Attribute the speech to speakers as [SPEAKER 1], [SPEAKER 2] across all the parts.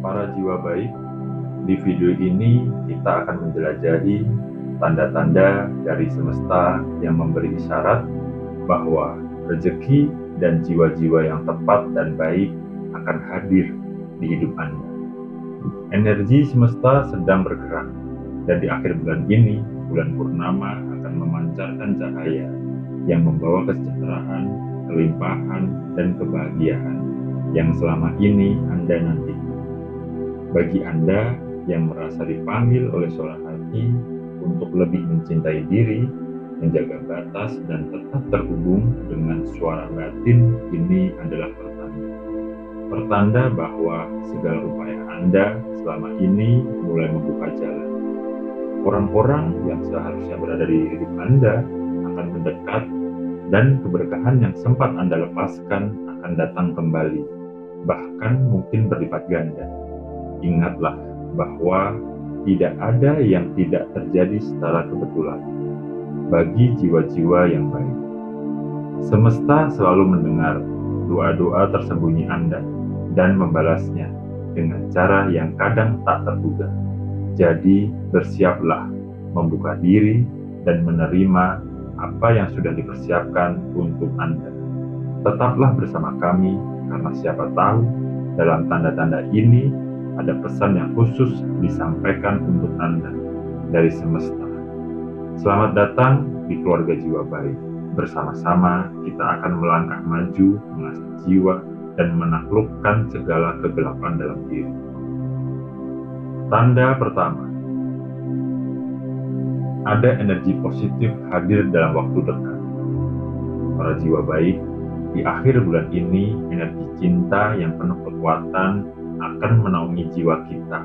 [SPEAKER 1] Para jiwa baik, di video ini kita akan menjelajahi tanda-tanda dari semesta yang memberi isyarat bahwa rezeki dan jiwa-jiwa yang tepat dan baik akan hadir di hidup Anda. Energi semesta sedang bergerak, dan di akhir bulan ini, bulan purnama akan memancarkan cahaya yang membawa kesejahteraan, kelimpahan, dan kebahagiaan yang selama ini Anda nantikan. Bagi Anda yang merasa dipanggil oleh suara hati untuk lebih mencintai diri, menjaga batas, dan tetap terhubung dengan suara batin, ini adalah pertanda bahwa segala upaya Anda selama ini mulai membuka jalan. Orang-orang yang seharusnya berada di hidup Anda akan mendekat, dan keberkahan yang sempat Anda lepaskan akan datang kembali, bahkan mungkin berlipat ganda. Ingatlah bahwa tidak ada yang tidak terjadi secara kebetulan bagi jiwa-jiwa yang baik. Semesta selalu mendengar doa-doa tersembunyi Anda dan membalasnya dengan cara yang kadang tak terduga. Jadi bersiaplah membuka diri dan menerima apa yang sudah dipersiapkan untuk Anda. Tetaplah bersama kami, karena siapa tahu dalam tanda-tanda ini ada pesan yang khusus disampaikan untuk Anda dari semesta. Selamat datang di keluarga jiwa baik. Bersama-sama kita akan melangkah maju, mengasah jiwa, dan menaklukkan segala kegelapan dalam diri. Tanda pertama, ada energi positif hadir dalam waktu dekat. Para jiwa baik, di akhir bulan ini, energi cinta yang penuh kekuatan akan menaungi jiwa kita,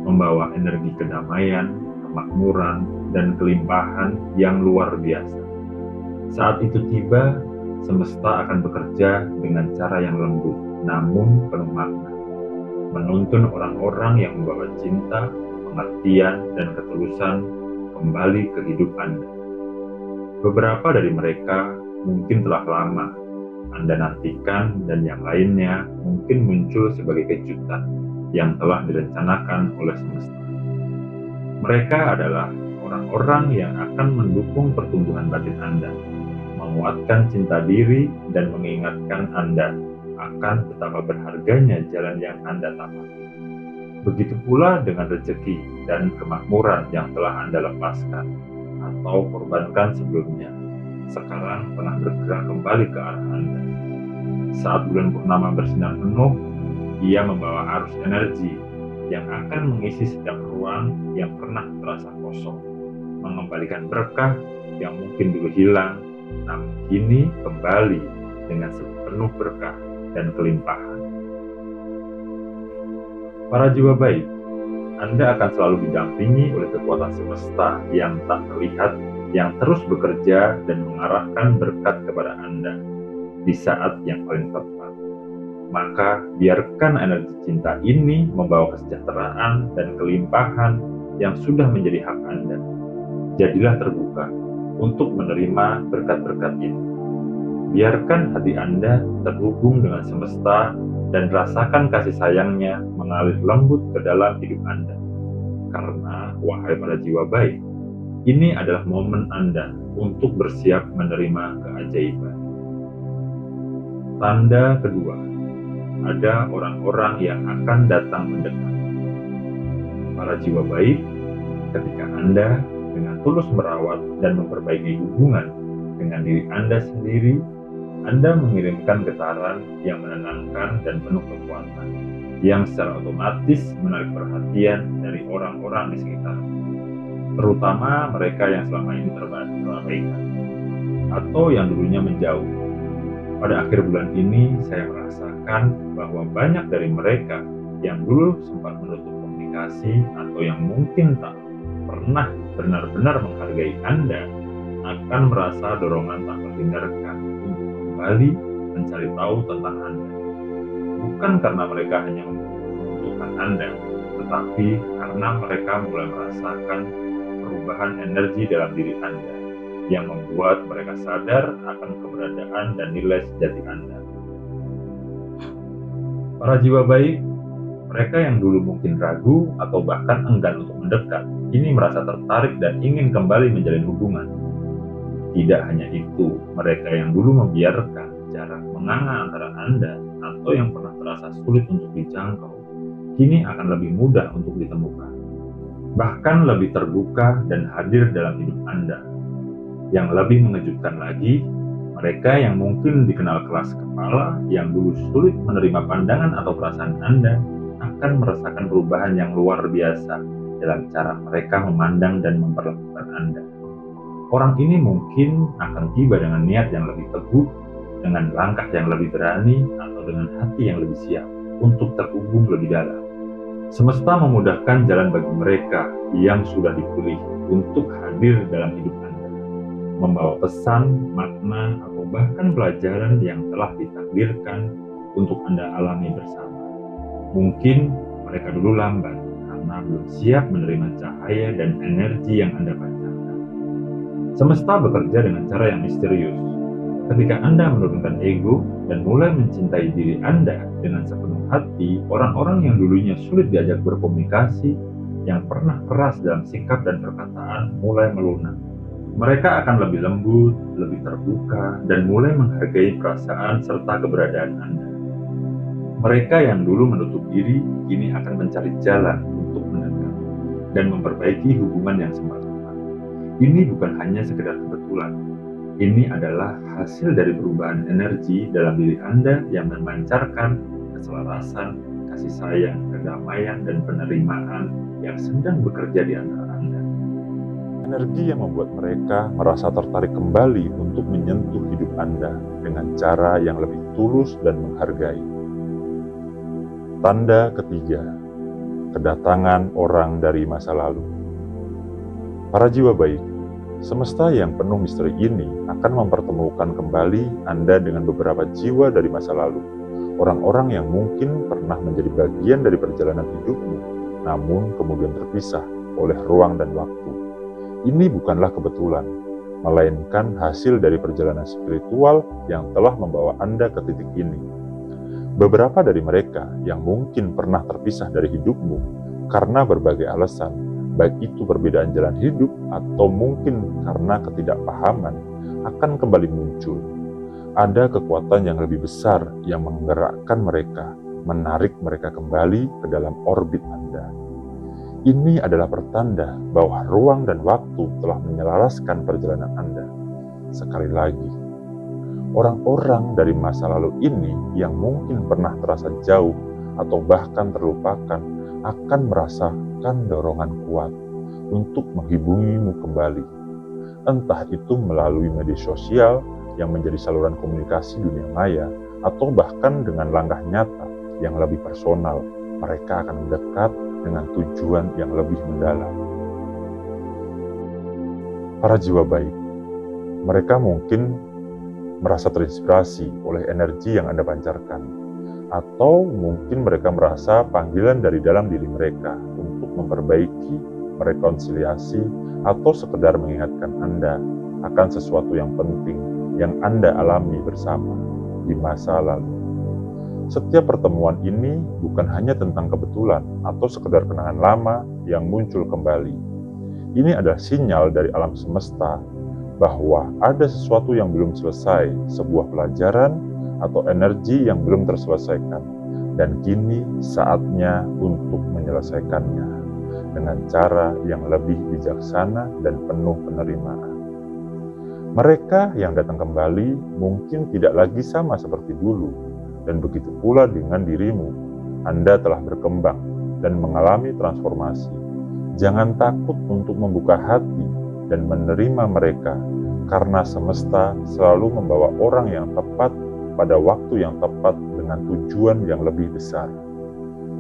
[SPEAKER 1] membawa energi kedamaian, kemakmuran, dan kelimpahan yang luar biasa. Saat itu tiba, semesta akan bekerja dengan cara yang lembut, namun penuh makna, menuntun orang-orang yang membawa cinta, pengertian, dan ketulusan kembali ke hidup Anda. Beberapa dari mereka mungkin telah lama Anda nantikan, dan yang lainnya mungkin muncul sebagai kejutan yang telah direncanakan oleh semesta. Mereka adalah orang-orang yang akan mendukung pertumbuhan batin Anda, menguatkan cinta diri, dan mengingatkan Anda akan betapa berharganya jalan yang Anda tapaki. Begitu pula dengan rezeki dan kemakmuran yang telah Anda lepaskan atau korbankan sebelumnya, sekarang tengah bergerak kembali ke arah Anda. Saat bulan purnama bersinar penuh, ia membawa arus energi yang akan mengisi setiap ruang yang pernah terasa kosong, mengembalikan berkah yang mungkin dulu hilang, namun kini kembali dengan sepenuh berkah dan kelimpahan. Para jiwa baik, Anda akan selalu didampingi oleh kekuatan semesta yang tak terlihat, yang terus bekerja dan mengarahkan berkat kepada Anda di saat yang paling tepat. Maka biarkan energi cinta ini membawa kesejahteraan dan kelimpahan yang sudah menjadi hak Anda. Jadilah terbuka untuk menerima berkat-berkat ini. Biarkan hati Anda terhubung dengan semesta dan rasakan kasih sayangnya mengalir lembut ke dalam hidup Anda. Karena, wahai para jiwa baik, ini adalah momen Anda untuk bersiap menerima keajaiban. Tanda kedua, ada orang-orang yang akan datang mendekat. Para jiwa baik, ketika Anda dengan tulus merawat dan memperbaiki hubungan dengan diri Anda sendiri, Anda mengirimkan getaran yang menenangkan dan penuh kekuatan, yang secara otomatis menarik perhatian dari orang-orang di sekitar, terutama mereka yang selama ini terabaikan atau yang dulunya menjauh. Pada akhir bulan ini, saya merasakan bahwa banyak dari mereka yang dulu sempat menutup komunikasi atau yang mungkin tak pernah benar-benar menghargai Anda akan merasa dorongan tak terhindarkan untuk kembali mencari tahu tentang Anda. Bukan karena mereka hanya membutuhkan Anda, tetapi karena mereka mulai merasakan perubahan energi dalam diri Anda yang membuat mereka sadar akan keberadaan dan nilai sejati Anda. Para jiwa baik, Mereka yang dulu mungkin ragu atau bahkan enggan untuk mendekat, kini merasa tertarik dan ingin kembali menjalin hubungan. Tidak hanya itu, mereka yang dulu membiarkan jarak menganga antara Anda atau yang pernah terasa sulit untuk dijangkau, kini akan lebih mudah untuk ditemukan. Bahkan lebih terbuka dan hadir dalam hidup Anda. Yang lebih mengejutkan lagi, mereka yang mungkin dikenal keras kepala, yang dulu sulit menerima pandangan atau perasaan Anda, akan merasakan perubahan yang luar biasa dalam cara mereka memandang dan memperlakukan Anda. Orang ini mungkin akan tiba dengan niat yang lebih teguh, dengan langkah yang lebih berani, atau dengan hati yang lebih siap untuk terhubung lebih dalam. Semesta memudahkan jalan bagi mereka yang sudah dipilih untuk hadir dalam hidup Anda, membawa pesan, makna, atau bahkan pelajaran yang telah ditakdirkan untuk Anda alami bersama. Mungkin mereka dulu lambat karena belum siap menerima cahaya dan energi yang Anda pancarkan. Semesta bekerja dengan cara yang misterius. Ketika Anda menurunkan ego dan mulai mencintai diri Anda dengan sepenuh hati, orang-orang yang dulunya sulit diajak berkomunikasi, yang pernah keras dalam sikap dan perkataan, mulai melunak. Mereka akan lebih lembut, lebih terbuka, dan mulai menghargai perasaan serta keberadaan Anda. Mereka yang dulu menutup diri, kini akan mencari jalan untuk mendekat dan memperbaiki hubungan yang sempat retak. Ini bukan hanya sekedar kebetulan. Ini adalah hasil dari perubahan energi dalam diri Anda yang memancarkan keselarasan, kasih sayang, kedamaian, dan penerimaan yang sedang bekerja di antara Anda.
[SPEAKER 2] Energi yang membuat mereka merasa tertarik kembali untuk menyentuh hidup Anda dengan cara yang lebih tulus dan menghargai. Tanda ketiga, kedatangan orang dari masa lalu. Para jiwa baik, semesta yang penuh misteri ini akan mempertemukan kembali Anda dengan beberapa jiwa dari masa lalu. Orang-orang yang mungkin pernah menjadi bagian dari perjalanan hidupmu, namun kemudian terpisah oleh ruang dan waktu. Ini bukanlah kebetulan, melainkan hasil dari perjalanan spiritual yang telah membawa Anda ke titik ini. Beberapa dari mereka yang mungkin pernah terpisah dari hidupmu karena berbagai alasan, baik itu perbedaan jalan hidup atau mungkin karena ketidakpahaman, akan kembali muncul. Ada kekuatan yang lebih besar yang menggerakkan mereka, menarik mereka kembali ke dalam orbit Anda. Ini adalah pertanda bahwa ruang dan waktu telah menyelaraskan perjalanan Anda. Sekali lagi, orang-orang dari masa lalu ini yang mungkin pernah terasa jauh atau bahkan terlupakan akan merasakan dorongan kuat untuk menghubungimu kembali. Entah itu melalui media sosial yang menjadi saluran komunikasi dunia maya, atau bahkan dengan langkah nyata yang lebih personal, mereka akan mendekat dengan tujuan yang lebih mendalam. Para jiwa baik, mereka mungkin merasa terinspirasi oleh energi yang Anda pancarkan, atau mungkin mereka merasa panggilan dari dalam diri mereka untuk memperbaiki, merekonsiliasi, atau sekedar mengingatkan Anda akan sesuatu yang penting yang Anda alami bersama di masa lalu. Setiap pertemuan ini bukan hanya tentang kebetulan atau sekedar kenangan lama yang muncul kembali. Ini adalah sinyal dari alam semesta bahwa ada sesuatu yang belum selesai, sebuah pelajaran atau energi yang belum terselesaikan, dan kini saatnya untuk menyelesaikannya dengan cara yang lebih bijaksana dan penuh penerimaan. Mereka yang datang kembali mungkin tidak lagi sama seperti dulu, dan begitu pula dengan dirimu. Anda telah berkembang dan mengalami transformasi. Jangan takut untuk membuka hati dan menerima mereka, karena semesta selalu membawa orang yang tepat pada waktu yang tepat dengan tujuan yang lebih besar.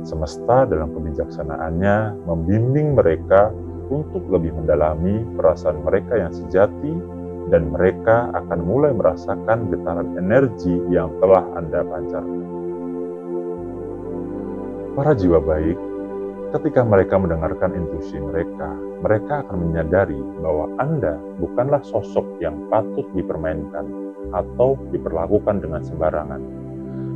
[SPEAKER 2] Semesta dalam kebijaksanaannya membimbing mereka untuk lebih mendalami perasaan mereka yang sejati, dan mereka akan mulai merasakan getaran energi yang telah Anda pancarkan. Para jiwa baik, ketika mereka mendengarkan intuisi mereka akan menyadari bahwa Anda bukanlah sosok yang patut dipermainkan atau diperlakukan dengan sembarangan.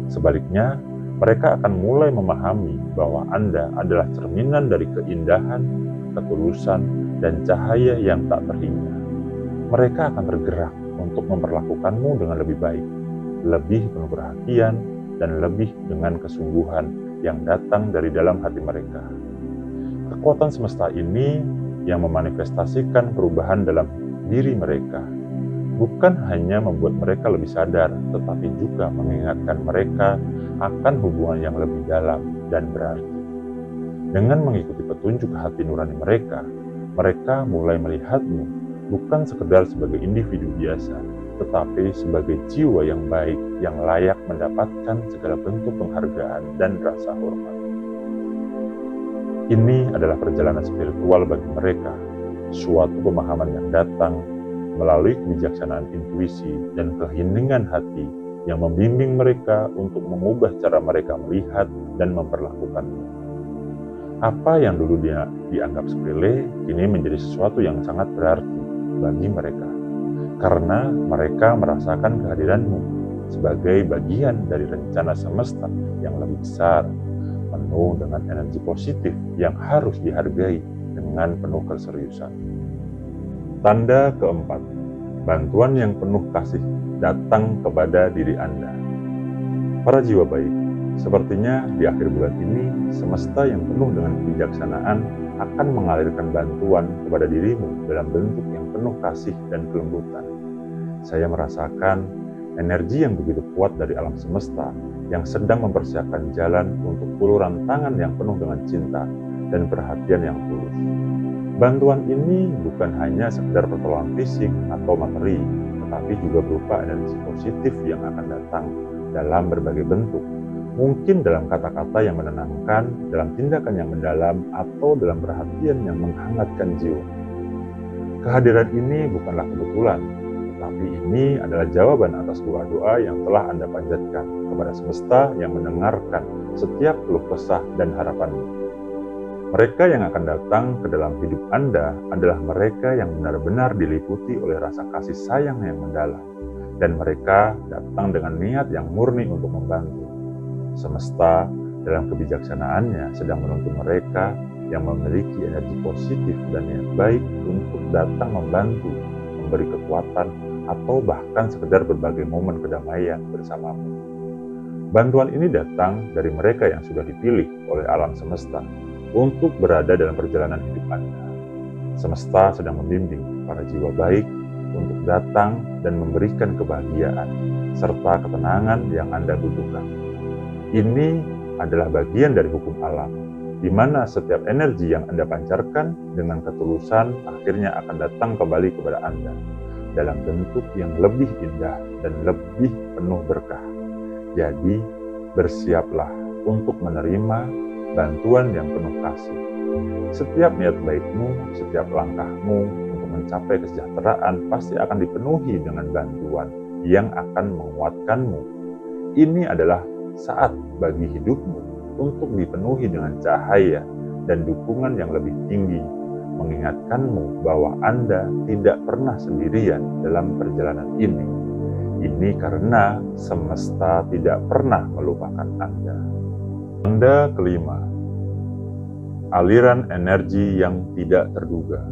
[SPEAKER 2] Sebaliknya, Mereka akan mulai memahami bahwa Anda adalah cerminan dari keindahan, ketulusan, dan cahaya yang tak terhingga. Mereka akan tergerak untuk memperlakukanmu dengan lebih baik, lebih penuh perhatian, dan lebih dengan kesungguhan yang datang dari dalam hati mereka. Kekuatan semesta ini yang memanifestasikan perubahan dalam diri mereka bukan hanya membuat mereka lebih sadar, tetapi juga mengingatkan mereka akan hubungan yang lebih dalam dan berarti. Dengan mengikuti petunjuk hati nurani mereka, mereka mulai melihatmu bukan sekedar sebagai individu biasa, tetapi sebagai jiwa yang baik yang layak mendapatkan segala bentuk penghargaan dan rasa hormat. Ini adalah perjalanan spiritual bagi mereka, suatu pemahaman yang datang melalui kebijaksanaan intuisi dan keheningan hati yang membimbing mereka untuk mengubah cara mereka melihat dan memperlakukanmu. Apa yang dulu dia dianggap sepele, kini menjadi sesuatu yang sangat berarti bagi mereka, karena mereka merasakan kehadiranmu sebagai bagian dari rencana semesta yang lebih besar, penuh dengan energi positif yang harus dihargai dengan penuh keseriusan. Tanda keempat, bantuan yang penuh kasih datang kepada diri Anda. Para jiwa baik, sepertinya di akhir bulan ini, semesta yang penuh dengan kebijaksanaan akan mengalirkan bantuan kepada dirimu dalam bentuk yang penuh kasih dan kelembutan. Saya merasakan energi yang begitu kuat dari alam semesta yang sedang mempersiapkan jalan untuk uluran tangan yang penuh dengan cinta dan perhatian yang tulus. Bantuan ini bukan hanya sekedar pertolongan fisik atau materi, tetapi juga berupa energi positif yang akan datang dalam berbagai bentuk. Mungkin dalam kata-kata yang menenangkan, dalam tindakan yang mendalam, atau dalam perhatian yang menghangatkan jiwa. Kehadiran ini bukanlah kebetulan, tetapi ini adalah jawaban atas doa-doa yang telah Anda panjatkan kepada semesta yang mendengarkan setiap keluh kesah dan harapanmu. Mereka yang akan datang ke dalam hidup Anda adalah mereka yang benar-benar diliputi oleh rasa kasih sayang yang mendalam, dan mereka datang dengan niat yang murni untuk membantu. Semesta dalam kebijaksanaannya sedang menuntun mereka yang memiliki energi positif dan niat baik untuk datang membantu, memberi kekuatan, atau bahkan sekedar berbagi momen kedamaian bersamamu. Bantuan ini datang dari mereka yang sudah dipilih oleh alam semesta untuk berada dalam perjalanan hidup Anda. Semesta sedang membimbing para jiwa baik untuk datang dan memberikan kebahagiaan serta ketenangan yang Anda butuhkan. Ini adalah bagian dari hukum alam, di mana setiap energi yang Anda pancarkan dengan ketulusan akhirnya akan datang kembali kepada Anda dalam bentuk yang lebih indah dan lebih penuh berkah. Jadi, bersiaplah untuk menerima bantuan yang penuh kasih. Setiap niat baikmu, setiap langkahmu untuk mencapai kesejahteraan pasti akan dipenuhi dengan bantuan yang akan menguatkanmu. Ini adalah saat bagi hidupmu untuk dipenuhi dengan cahaya dan dukungan yang lebih tinggi, mengingatkanmu bahwa Anda tidak pernah sendirian dalam perjalanan ini. Ini karena semesta tidak pernah melupakan Anda. Tanda kelima, aliran energi yang tidak terduga.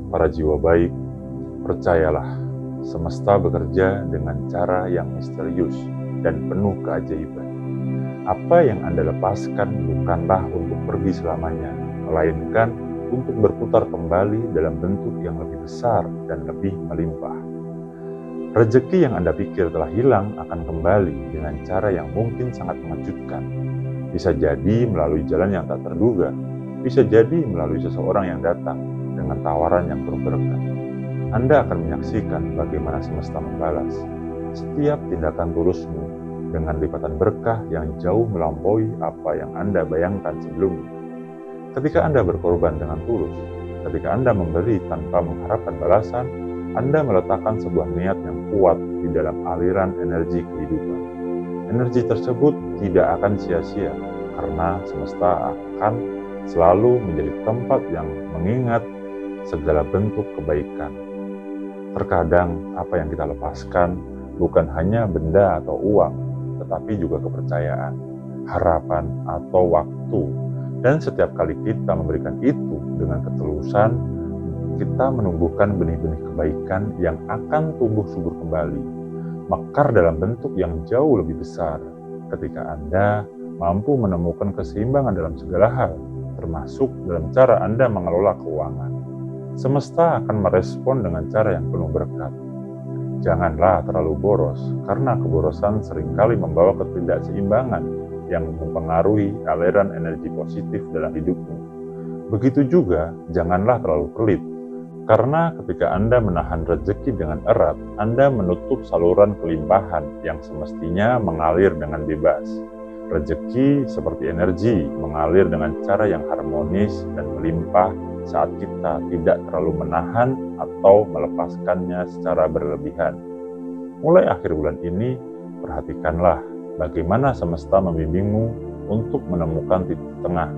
[SPEAKER 2] Para jiwa baik, percayalah, semesta bekerja dengan cara yang misterius dan penuh keajaiban. Apa yang Anda lepaskan bukanlah untuk pergi selamanya, melainkan untuk berputar kembali dalam bentuk yang lebih besar dan lebih melimpah. Rezeki yang Anda pikir telah hilang akan kembali dengan cara yang mungkin sangat mengejutkan. Bisa jadi melalui jalan yang tak terduga, bisa jadi melalui seseorang yang datang dengan tawaran yang penuh berkat. Anda akan menyaksikan bagaimana semesta membalas setiap tindakan tulusmu dengan lipatan berkah yang jauh melampaui apa yang Anda bayangkan sebelumnya. Ketika Anda berkorban dengan tulus, ketika Anda memberi tanpa mengharapkan balasan, Anda meletakkan sebuah niat yang kuat di dalam aliran energi kehidupan. Energi tersebut tidak akan sia-sia karena semesta akan selalu menjadi tempat yang mengingat segala bentuk kebaikan. Terkadang apa yang kita lepaskan bukan hanya benda atau uang, tetapi juga kepercayaan. harapan, atau waktu. Dan setiap kali kita memberikan itu dengan ketulusan, kita menumbuhkan benih-benih kebaikan yang akan tumbuh subur kembali, mekar dalam bentuk yang jauh lebih besar. Ketika Anda mampu menemukan keseimbangan dalam segala hal, termasuk dalam cara Anda mengelola keuangan, semesta akan merespon dengan cara yang penuh berkat. Janganlah terlalu boros, karena keborosan seringkali membawa ketidakseimbangan yang mempengaruhi aliran energi positif dalam hidupmu. Begitu juga, janganlah terlalu pelit, karena ketika Anda menahan rezeki dengan erat, Anda menutup saluran kelimpahan yang semestinya mengalir dengan bebas. Rezeki seperti energi mengalir dengan cara yang harmonis dan melimpah saat kita tidak terlalu menahan atau melepaskannya secara berlebihan. Mulai akhir bulan ini, perhatikanlah bagaimana semesta membimbingmu untuk menemukan titik tengah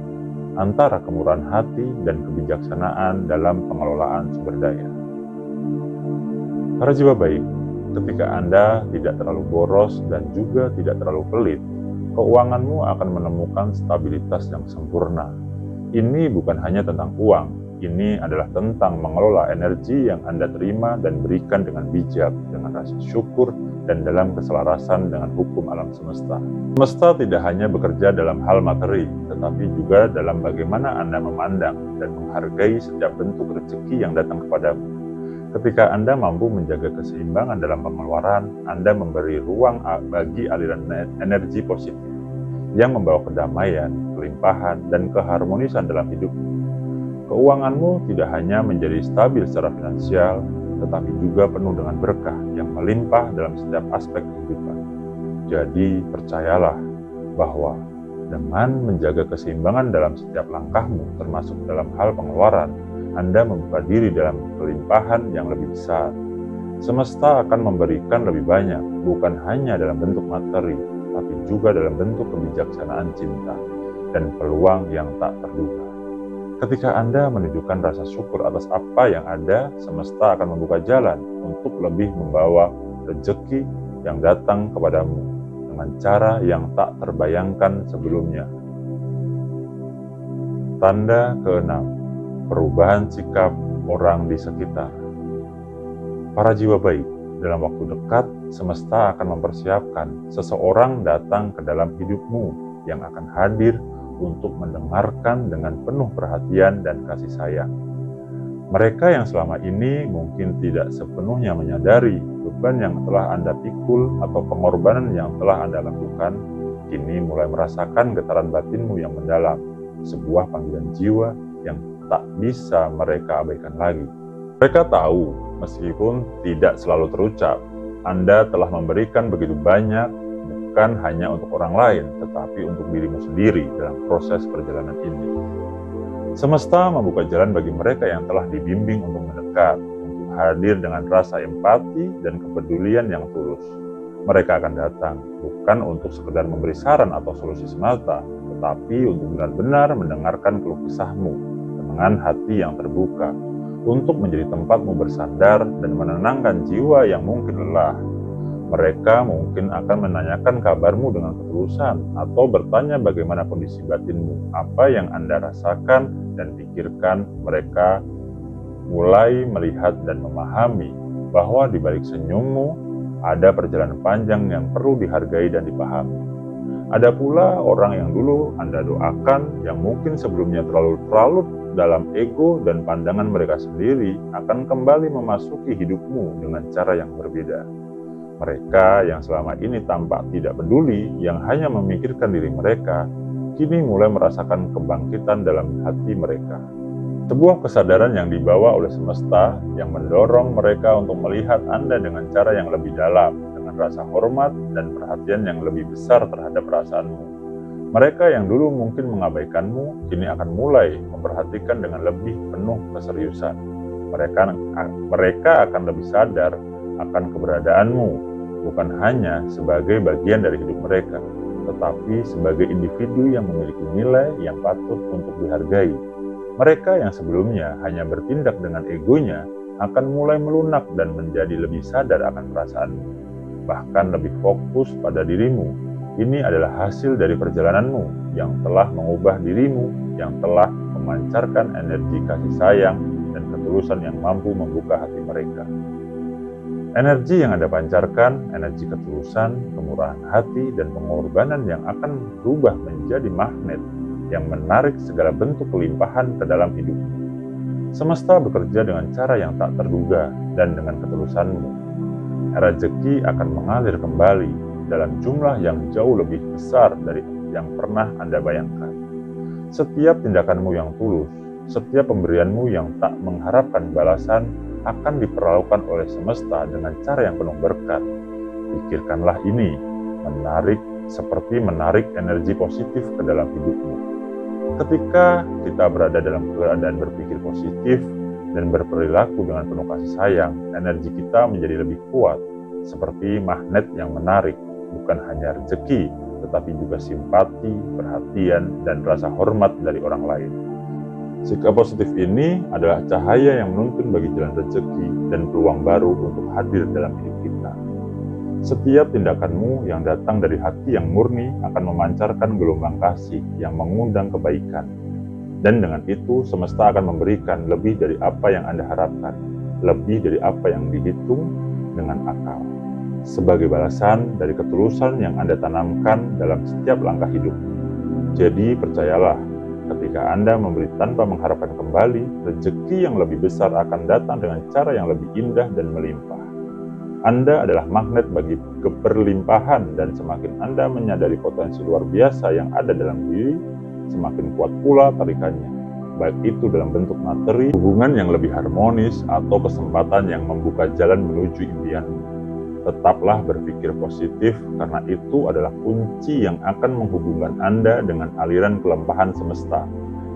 [SPEAKER 2] antara kemurahan hati dan kebijaksanaan dalam pengelolaan sumber daya. Para jiwa baik, ketika Anda tidak terlalu boros dan juga tidak terlalu pelit, keuanganmu akan menemukan stabilitas yang sempurna. Ini bukan hanya tentang uang, ini adalah tentang mengelola energi yang Anda terima dan berikan dengan bijak, dengan rasa syukur, dan dalam keselarasan dengan hukum alam semesta. Semesta tidak hanya bekerja dalam hal materi, tetapi juga dalam bagaimana Anda memandang dan menghargai setiap bentuk rezeki yang datang kepadamu. Ketika Anda mampu menjaga keseimbangan dalam pengeluaran, Anda memberi ruang bagi aliran energi positif yang membawa kedamaian, kelimpahan, dan keharmonisan dalam hidupmu. Keuanganmu tidak hanya menjadi stabil secara finansial, tetapi juga penuh dengan berkah yang melimpah dalam setiap aspek kehidupan. Jadi, percayalah bahwa dengan menjaga keseimbangan dalam setiap langkahmu, termasuk dalam hal pengeluaran, Anda membuka diri dalam kelimpahan yang lebih besar. Semesta akan memberikan lebih banyak, bukan hanya dalam bentuk materi, tapi juga dalam bentuk kebijaksanaan cinta dan peluang yang tak terduga. Ketika Anda menunjukkan rasa syukur atas apa yang ada, semesta akan membuka jalan untuk lebih membawa rezeki yang datang kepadamu dengan cara yang tak terbayangkan sebelumnya. Tanda ke-6, perubahan sikap orang di sekitar. Para jiwa baik, dalam waktu dekat, semesta akan mempersiapkan seseorang datang ke dalam hidupmu yang akan hadir untuk mendengarkan dengan penuh perhatian dan kasih sayang. Mereka yang selama ini mungkin tidak sepenuhnya menyadari beban yang telah Anda pikul atau pengorbanan yang telah Anda lakukan, kini mulai merasakan getaran batinmu yang mendalam, sebuah panggilan jiwa yang tak bisa mereka abaikan lagi. Mereka tahu, meskipun tidak selalu terucap, Anda telah memberikan begitu banyak, bukan hanya untuk orang lain, tetapi untuk dirimu sendiri dalam proses perjalanan ini. Semesta membuka jalan bagi mereka yang telah dibimbing untuk mendekat, untuk hadir dengan rasa empati dan kepedulian yang tulus. Mereka akan datang, bukan untuk sekedar memberi saran atau solusi semata, tetapi untuk benar-benar mendengarkan keluh kesahmu dengan hati yang terbuka, untuk menjadi tempatmu bersandar dan menenangkan jiwa yang mungkin lelah. Mereka mungkin akan menanyakan kabarmu dengan ketulusan atau bertanya bagaimana kondisi batinmu, apa yang Anda rasakan dan pikirkan. Mereka mulai melihat dan memahami bahwa di balik senyummu ada perjalanan panjang yang perlu dihargai dan dipahami. Ada pula orang yang dulu Anda doakan yang mungkin sebelumnya terlalu larut dalam ego dan pandangan mereka sendiri akan kembali memasuki hidupmu dengan cara yang berbeda. Mereka yang selama ini tampak tidak peduli, yang hanya memikirkan diri mereka, kini mulai merasakan kebangkitan dalam hati mereka. Sebuah kesadaran yang dibawa oleh semesta yang mendorong mereka untuk melihat Anda dengan cara yang lebih dalam, dengan rasa hormat dan perhatian yang lebih besar terhadap perasaanmu. Mereka yang dulu mungkin mengabaikanmu, kini akan mulai memperhatikan dengan lebih penuh keseriusan. Mereka akan lebih sadar akan keberadaanmu, bukan hanya sebagai bagian dari hidup mereka, tetapi sebagai individu yang memiliki nilai yang patut untuk dihargai. Mereka yang sebelumnya hanya bertindak dengan egonya akan mulai melunak dan menjadi lebih sadar akan perasaanmu, bahkan lebih fokus pada dirimu, Ini adalah hasil dari perjalananmu yang telah mengubah dirimu, yang telah memancarkan energi kasih sayang dan ketulusan yang mampu membuka hati mereka. Energi yang Anda pancarkan, energi ketulusan, kemurahan hati, dan pengorbanan yang akan berubah menjadi magnet yang menarik segala bentuk kelimpahan ke dalam hidupmu. Semesta bekerja dengan cara yang tak terduga dan dengan ketulusanmu. Rezeki akan mengalir kembali dalam jumlah yang jauh lebih besar dari yang pernah Anda bayangkan. Setiap tindakanmu yang tulus, setiap pemberianmu yang tak mengharapkan balasan akan diperlakukan oleh semesta dengan cara yang penuh berkat. Pikirkanlah ini, seperti menarik energi positif ke dalam hidupmu. Ketika kita berada dalam keadaan berpikir positif dan berperilaku dengan penuh kasih sayang, energi kita menjadi lebih kuat, seperti magnet yang menarik, bukan hanya rezeki, tetapi juga simpati, perhatian, dan rasa hormat dari orang lain. Sikap positif ini adalah cahaya yang menuntun bagi jalan rezeki dan peluang baru untuk hadir dalam hidup kita. Setiap tindakanmu yang datang dari hati yang murni akan memancarkan gelombang kasih yang mengundang kebaikan. Dan dengan itu, semesta akan memberikan lebih dari apa yang Anda harapkan, lebih dari apa yang dihitung dengan akal. Sebagai balasan dari ketulusan yang Anda tanamkan dalam setiap langkah hidupmu. Jadi percayalah, ketika Anda memberi tanpa mengharapkan kembali, rezeki yang lebih besar akan datang dengan cara yang lebih indah dan melimpah. Anda adalah magnet bagi keberlimpahan, dan semakin Anda menyadari potensi luar biasa yang ada dalam diri, semakin kuat pula tarikannya, baik itu dalam bentuk materi, hubungan yang lebih harmonis, atau kesempatan yang membuka jalan menuju impianmu. Tetaplah berpikir positif, karena itu adalah kunci yang akan menghubungkan Anda dengan aliran kelimpahan semesta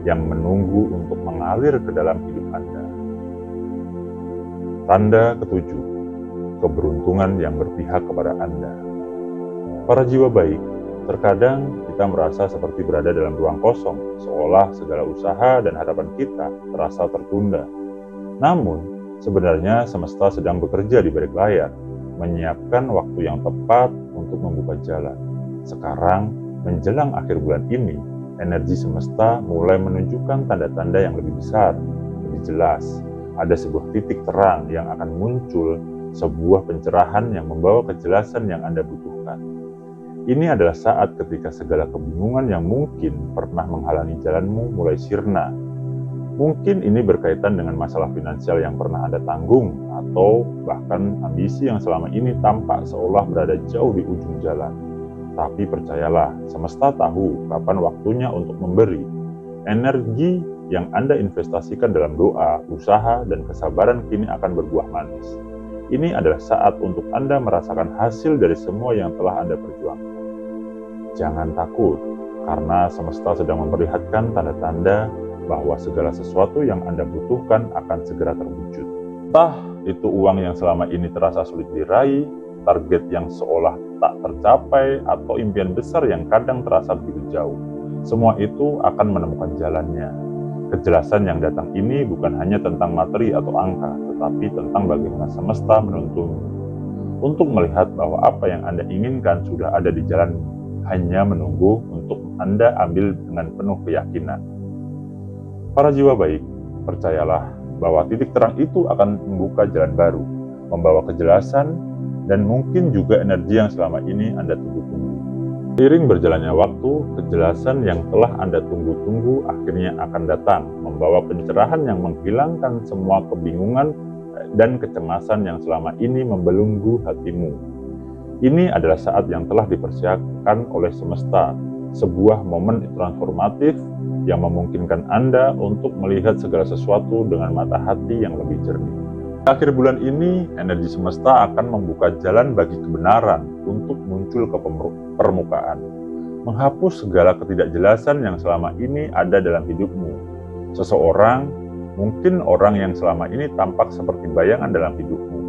[SPEAKER 2] yang menunggu untuk mengalir ke dalam hidup Anda. Tanda ketujuh, keberuntungan yang berpihak kepada Anda. Para jiwa baik, terkadang kita merasa seperti berada dalam ruang kosong, seolah segala usaha dan harapan kita terasa tertunda. Namun, sebenarnya semesta sedang bekerja di balik layar, menyiapkan waktu yang tepat untuk membuka jalan. Sekarang, menjelang akhir bulan ini, energi semesta mulai menunjukkan tanda-tanda yang lebih besar, lebih jelas. Ada sebuah titik terang yang akan muncul, sebuah pencerahan yang membawa kejelasan yang Anda butuhkan. Ini adalah saat ketika segala kebingungan yang mungkin pernah menghalangi jalanmu mulai sirna. Mungkin ini berkaitan dengan masalah finansial yang pernah Anda tanggung, atau bahkan ambisi yang selama ini tampak seolah berada jauh di ujung jalan. Tapi percayalah, semesta tahu kapan waktunya untuk memberi. Energi yang Anda investasikan dalam doa, usaha, dan kesabaran kini akan berbuah manis. Ini adalah saat untuk Anda merasakan hasil dari semua yang telah Anda perjuangkan. Jangan takut, karena semesta sedang memperlihatkan tanda-tanda bahwa segala sesuatu yang Anda butuhkan akan segera terwujud. Entah itu uang yang selama ini terasa sulit diraih, target yang seolah tak tercapai, atau impian besar yang kadang terasa begitu jauh. Semua itu akan menemukan jalannya. Kejelasan yang datang ini bukan hanya tentang materi atau angka, tetapi tentang bagaimana semesta menuntunmu untuk melihat bahwa apa yang Anda inginkan sudah ada di jalan, hanya menunggu untuk Anda ambil dengan penuh keyakinan. Para jiwa baik, percayalah bahwa titik terang itu akan membuka jalan baru, membawa kejelasan, dan mungkin juga energi yang selama ini Anda tunggu-tunggu. Seiring berjalannya waktu, kejelasan yang telah Anda tunggu-tunggu akhirnya akan datang, membawa pencerahan yang menghilangkan semua kebingungan dan kecemasan yang selama ini membelenggu hatimu. Ini adalah saat yang telah dipersiapkan oleh semesta, sebuah momen transformatif yang memungkinkan Anda untuk melihat segala sesuatu dengan mata hati yang lebih jernih. Di akhir bulan ini, energi semesta akan membuka jalan bagi kebenaran untuk muncul ke permukaan, menghapus segala ketidakjelasan yang selama ini ada dalam hidupmu. Seseorang, mungkin orang yang selama ini tampak seperti bayangan dalam hidupmu,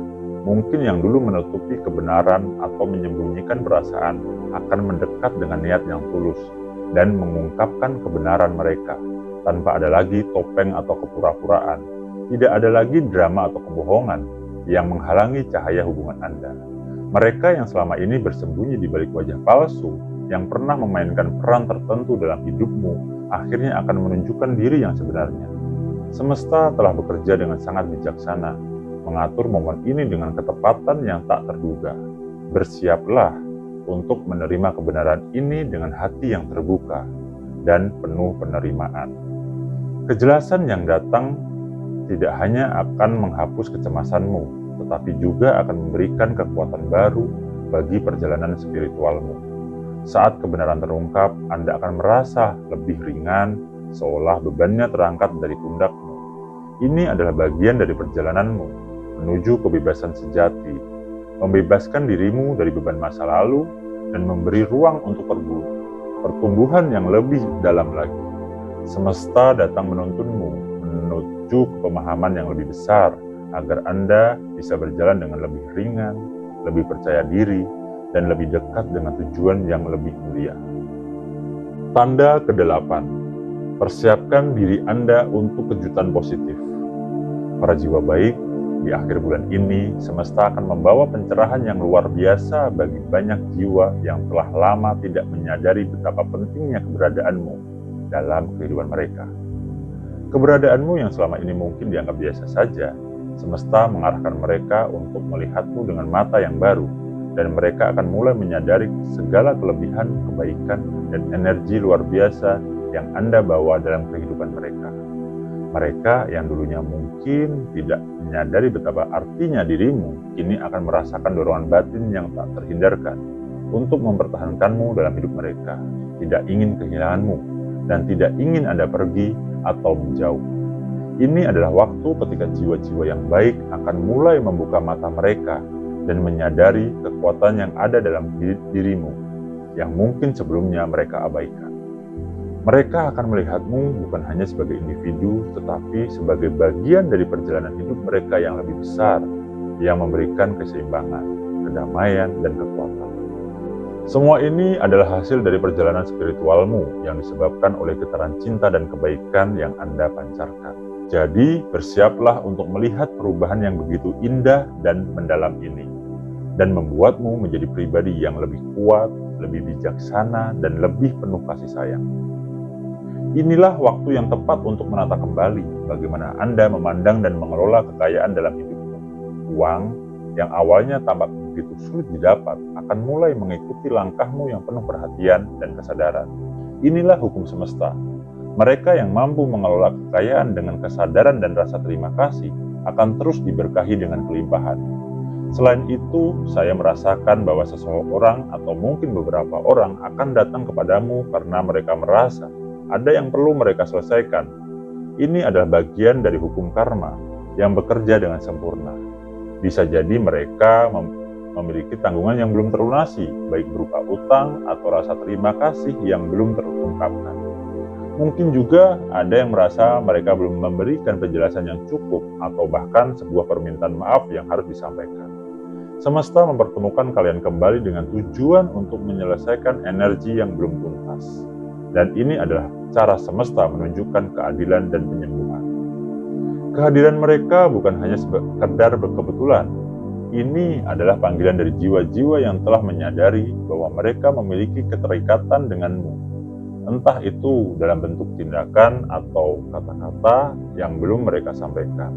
[SPEAKER 2] mungkin yang dulu menutupi kebenaran atau menyembunyikan perasaan, akan mendekat dengan niat yang tulus dan mengungkapkan kebenaran mereka, tanpa ada lagi topeng atau kepura-puraan. Tidak ada lagi drama atau kebohongan yang menghalangi cahaya hubungan Anda. Mereka yang selama ini bersembunyi di balik wajah palsu yang pernah memainkan peran tertentu dalam hidupmu akhirnya akan menunjukkan diri yang sebenarnya. Semesta telah bekerja dengan sangat bijaksana, mengatur momen ini dengan ketepatan yang tak terduga. Bersiaplah untuk menerima kebenaran ini dengan hati yang terbuka dan penuh penerimaan. Kejelasan yang datang tidak hanya akan menghapus kecemasanmu, tetapi juga akan memberikan kekuatan baru bagi perjalanan spiritualmu. Saat kebenaran terungkap, Anda akan merasa lebih ringan, seolah bebannya terangkat dari pundakmu. Ini adalah bagian dari perjalananmu menuju kebebasan sejati, membebaskan dirimu dari beban masa lalu, dan memberi ruang untuk pertumbuhan yang lebih dalam lagi. Semesta datang menuntunmu menuju ke pemahaman yang lebih besar, agar Anda bisa berjalan dengan lebih ringan, lebih percaya diri, dan lebih dekat dengan tujuan yang lebih mulia. Tanda ke-8. Persiapkan diri Anda untuk kejutan positif. Para jiwa baik, di akhir bulan ini, semesta akan membawa pencerahan yang luar biasa bagi banyak jiwa yang telah lama tidak menyadari betapa pentingnya keberadaanmu dalam kehidupan mereka. Keberadaanmu yang selama ini mungkin dianggap biasa saja, semesta mengarahkan mereka untuk melihatmu dengan mata yang baru, dan mereka akan mulai menyadari segala kelebihan, kebaikan, dan energi luar biasa yang Anda bawa dalam kehidupan mereka. Mereka yang dulunya mungkin tidak menyadari betapa artinya dirimu, kini akan merasakan dorongan batin yang tak terhindarkan untuk mempertahankanmu dalam hidup mereka, tidak ingin kehilanganmu, dan tidak ingin Anda pergi atau menjauh. Ini adalah waktu ketika jiwa-jiwa yang baik akan mulai membuka mata mereka dan menyadari kekuatan yang ada dalam dirimu, yang mungkin sebelumnya mereka abaikan. Mereka akan melihatmu bukan hanya sebagai individu, tetapi sebagai bagian dari perjalanan hidup mereka yang lebih besar, yang memberikan keseimbangan, kedamaian, dan kekuatan. Semua ini adalah hasil dari perjalanan spiritualmu yang disebabkan oleh getaran cinta dan kebaikan yang Anda pancarkan. Jadi, bersiaplah untuk melihat perubahan yang begitu indah dan mendalam ini, dan membuatmu menjadi pribadi yang lebih kuat, lebih bijaksana, dan lebih penuh kasih sayang. Inilah waktu yang tepat untuk menata kembali bagaimana Anda memandang dan mengelola kekayaan dalam hidupmu. Uang yang awalnya tampak begitu sulit didapat akan mulai mengikuti langkahmu yang penuh perhatian dan kesadaran. Inilah hukum semesta. Mereka yang mampu mengelola kekayaan dengan kesadaran dan rasa terima kasih akan terus diberkahi dengan kelimpahan. Selain itu, saya merasakan bahwa seseorang atau mungkin beberapa orang akan datang kepadamu karena mereka merasa ada yang perlu mereka selesaikan. Ini adalah bagian dari hukum karma yang bekerja dengan sempurna. Bisa jadi mereka memiliki tanggungan yang belum terlunasi, baik berupa utang atau rasa terima kasih yang belum terungkapkan. Mungkin juga ada yang merasa mereka belum memberikan penjelasan yang cukup atau bahkan sebuah permintaan maaf yang harus disampaikan. Semesta mempertemukan kalian kembali dengan tujuan untuk menyelesaikan energi yang belum tuntas. Dan ini adalah cara semesta menunjukkan keadilan dan penyembuhan. Kehadiran mereka bukan hanya sekedar kebetulan. Ini adalah panggilan dari jiwa-jiwa yang telah menyadari bahwa mereka memiliki keterikatan denganmu. Entah itu dalam bentuk tindakan atau kata-kata yang belum mereka sampaikan.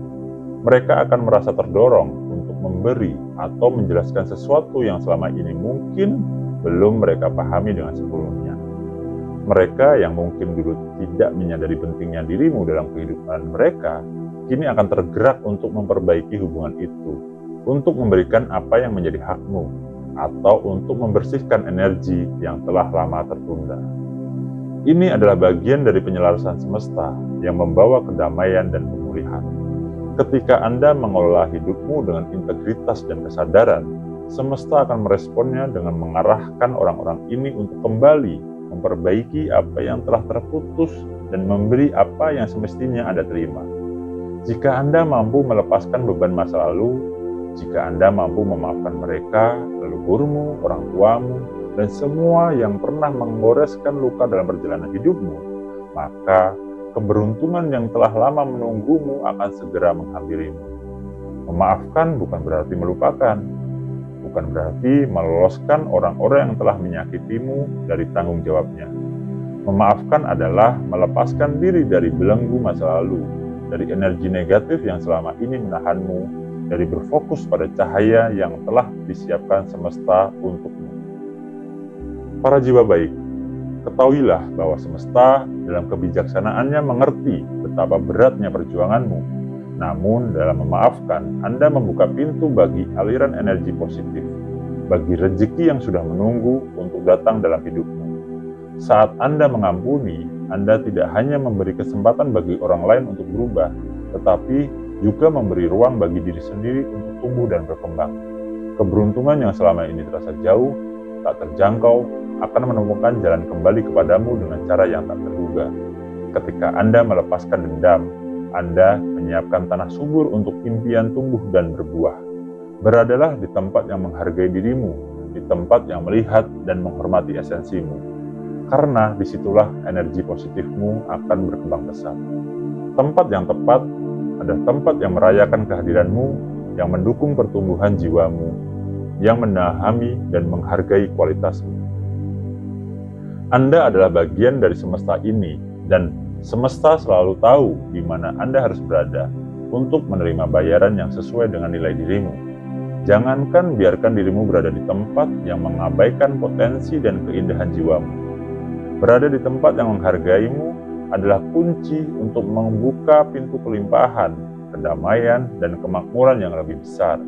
[SPEAKER 2] Mereka akan merasa terdorong untuk memberi atau menjelaskan sesuatu yang selama ini mungkin belum mereka pahami dengan sepenuhnya. Mereka yang mungkin dulu tidak menyadari pentingnya dirimu dalam kehidupan mereka, kini akan tergerak untuk memperbaiki hubungan itu, untuk memberikan apa yang menjadi hakmu, atau untuk membersihkan energi yang telah lama tertunda. Ini adalah bagian dari penyelarasan semesta yang membawa kedamaian dan pemulihan. Ketika Anda mengelola hidupmu dengan integritas dan kesadaran, semesta akan meresponnya dengan mengarahkan orang-orang ini untuk kembali memperbaiki apa yang telah terputus dan memberi apa yang semestinya Anda terima. Jika Anda mampu melepaskan beban masa lalu, jika Anda mampu memaafkan mereka, leluhurmu, orang tuamu, dan semua yang pernah menggoreskan luka dalam perjalanan hidupmu, maka keberuntungan yang telah lama menunggumu akan segera menghampirimu. Memaafkan bukan berarti melupakan, bukan berarti meloloskan orang-orang yang telah menyakitimu dari tanggung jawabnya. Memaafkan adalah melepaskan diri dari belenggu masa lalu, dari energi negatif yang selama ini menahanmu, dari berfokus pada cahaya yang telah disiapkan semesta untukmu. Para jiwa baik, ketahuilah bahwa semesta dalam kebijaksanaannya mengerti betapa beratnya perjuanganmu. Namun dalam memaafkan, Anda membuka pintu bagi aliran energi positif, bagi rezeki yang sudah menunggu untuk datang dalam hidupmu. Saat Anda mengampuni, Anda tidak hanya memberi kesempatan bagi orang lain untuk berubah, tetapi juga memberi ruang bagi diri sendiri untuk tumbuh dan berkembang. Keberuntungan yang selama ini terasa jauh, tak terjangkau, akan menemukan jalan kembali kepadamu dengan cara yang tak terduga. Ketika Anda melepaskan dendam, Anda menyiapkan tanah subur untuk impian tumbuh dan berbuah. Beradalah di tempat yang menghargai dirimu, di tempat yang melihat dan menghormati esensimu. Karena disitulah energi positifmu akan berkembang pesat. Tempat yang tepat adalah tempat yang merayakan kehadiranmu, yang mendukung pertumbuhan jiwamu, yang memahami dan menghargai kualitasmu. Anda adalah bagian dari semesta ini, dan semesta selalu tahu di mana Anda harus berada untuk menerima bayaran yang sesuai dengan nilai dirimu. Jangankan biarkan dirimu berada di tempat yang mengabaikan potensi dan keindahan jiwamu. Berada di tempat yang menghargaimu adalah kunci untuk membuka pintu kelimpahan, kedamaian, dan kemakmuran yang lebih besar.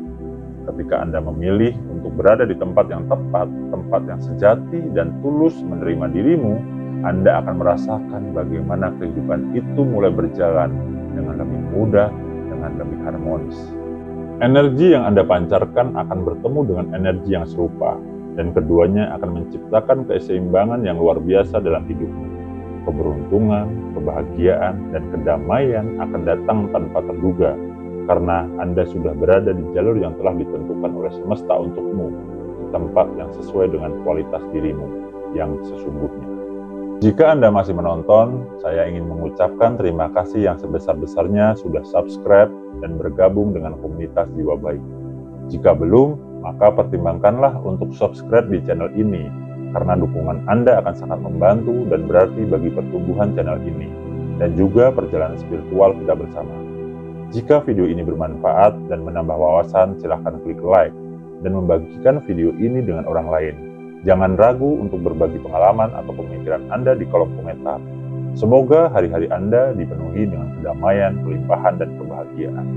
[SPEAKER 2] Ketika Anda memilih untuk berada di tempat yang tepat, tempat yang sejati dan tulus menerima dirimu, Anda akan merasakan bagaimana kehidupan itu mulai berjalan dengan lebih mudah, dengan lebih harmonis. Energi yang Anda pancarkan akan bertemu dengan energi yang serupa, dan keduanya akan menciptakan keseimbangan yang luar biasa dalam hidupmu. Keberuntungan, kebahagiaan, dan kedamaian akan datang tanpa terduga, karena Anda sudah berada di jalur yang telah ditentukan oleh semesta untukmu, di tempat yang sesuai dengan kualitas dirimu yang sesungguhnya. Jika Anda masih menonton, saya ingin mengucapkan terima kasih yang sebesar-besarnya sudah subscribe dan bergabung dengan komunitas Jiwa Baik. Jika belum, maka pertimbangkanlah untuk subscribe di channel ini, karena dukungan Anda akan sangat membantu dan berarti bagi pertumbuhan channel ini, dan juga perjalanan spiritual kita bersama. Jika video ini bermanfaat dan menambah wawasan, silahkan klik like dan membagikan video ini dengan orang lain. Jangan ragu untuk berbagi pengalaman atau pemikiran Anda di kolom komentar. Semoga hari-hari Anda dipenuhi dengan kedamaian, kelimpahan, dan kebahagiaan.